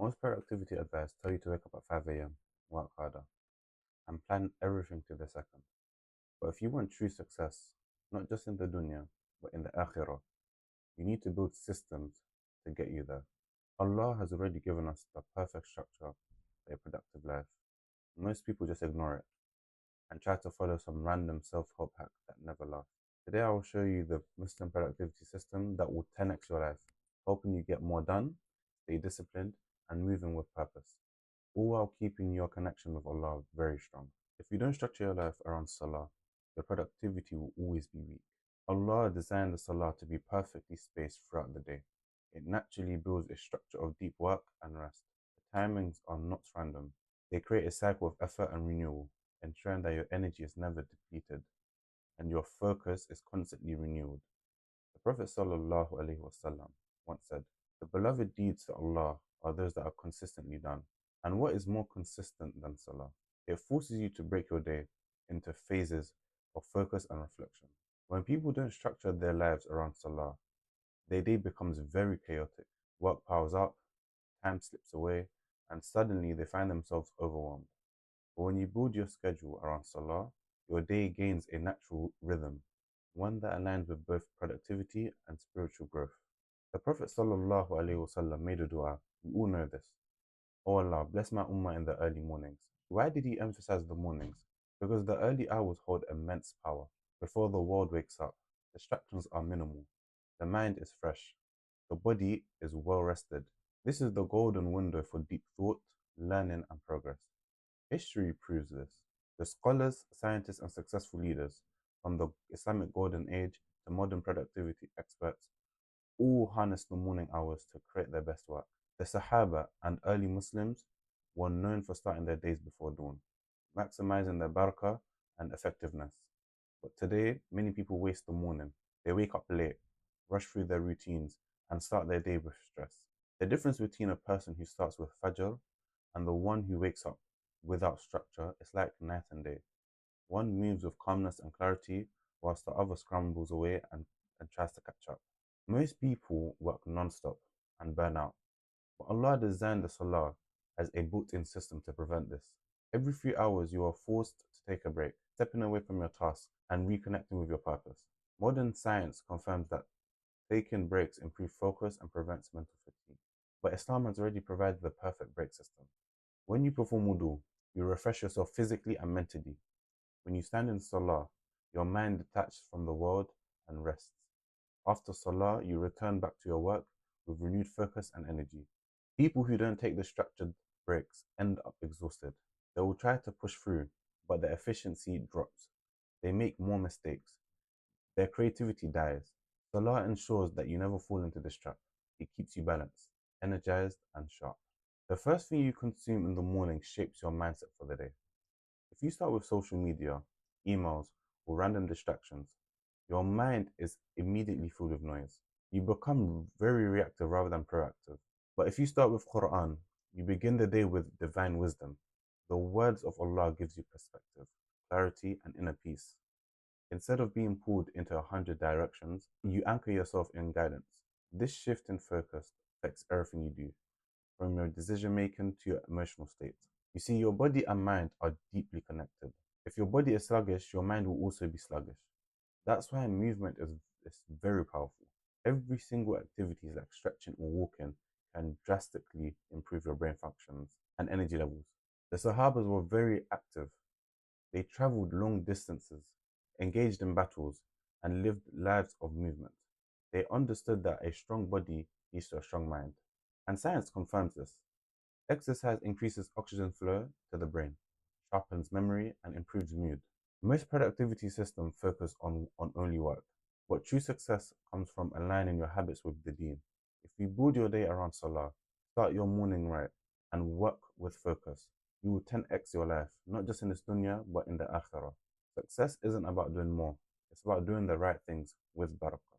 Most productivity advice tell you to wake up at 5 a.m., work harder, and plan everything to the second. But if you want true success, not just in the dunya, but in the akhirah, you need to build systems to get you there. Allah has already given us the perfect structure for a productive life. Most people just ignore it and try to follow some random self-help hack that never lasts. Today I will show you the Muslim productivity system that will 10x your life, helping you get more done, stay disciplined, and moving with purpose, all while keeping your connection with Allah very strong. If you don't structure your life around Salah, your productivity will always be weak. Allah designed the Salah to be perfectly spaced throughout the day. It naturally builds a structure of deep work and rest. The timings are not random. They create a cycle of effort and renewal, ensuring that your energy is never depleted and your focus is constantly renewed. The Prophet ﷺ once said, "The beloved deeds to Allah are those that are consistently done." And what is more consistent than Salah? It forces you to break your day into phases of focus and reflection. When people don't structure their lives around Salah, their day becomes very chaotic. Work piles up, time slips away, and suddenly they find themselves overwhelmed. But when you build your schedule around Salah, your day gains a natural rhythm, one that aligns with both productivity and spiritual growth. The Prophet ﷺ made a dua. We all know this. "Oh Allah, bless my ummah in the early mornings." Why did he emphasize the mornings? Because the early hours hold immense power. Before the world wakes up, distractions are minimal. The mind is fresh. The body is well rested. This is the golden window for deep thought, learning, and progress. History proves this. The scholars, scientists, and successful leaders, from the Islamic Golden Age to modern productivity experts, all harness the morning hours to create their best work. The Sahaba and early Muslims were known for starting their days before dawn, maximizing their barakah and effectiveness. But today, many people waste the morning. They wake up late, rush through their routines, and start their day with stress. The difference between a person who starts with Fajr and the one who wakes up without structure is like night and day. One moves with calmness and clarity, whilst the other scrambles away and tries to catch up. Most people work non-stop and burn out, but Allah designed the Salah as a built-in system to prevent this. Every few hours, you are forced to take a break, stepping away from your task and reconnecting with your purpose. Modern science confirms that taking breaks improves focus and prevents mental fatigue. But Islam has already provided the perfect break system. When you perform wudu, you refresh yourself physically and mentally. When you stand in Salah, your mind detaches from the world and rests. After Salah, you return back to your work with renewed focus and energy. People who don't take the structured breaks end up exhausted. They will try to push through, but their efficiency drops. They make more mistakes. Their creativity dies. Salah ensures that you never fall into this trap. It keeps you balanced, energized, and sharp. The first thing you consume in the morning shapes your mindset for the day. If you start with social media, emails, or random distractions, your mind is immediately full of noise. You become very reactive rather than proactive. But if you start with Quran, you begin the day with divine wisdom. The words of Allah gives you perspective, clarity, and inner peace. Instead of being pulled into 100 directions, you anchor yourself in guidance. This shift in focus affects everything you do, from your decision making to your emotional state. You see, your body and mind are deeply connected. If your body is sluggish, your mind will also be sluggish. That's why movement is very powerful. Every single activity, like stretching or walking, can drastically improve your brain functions and energy levels. The Sahabas were very active. They traveled long distances, engaged in battles, and lived lives of movement. They understood that a strong body leads to a strong mind. And science confirms this. Exercise increases oxygen flow to the brain, sharpens memory, and improves mood. Most productivity systems focus on only work, but true success comes from aligning your habits with the deen. If you build your day around Salah, start your morning right, and work with focus, you will 10x your life, not just in this dunya, but in the akhirah. Success isn't about doing more, it's about doing the right things with barakah.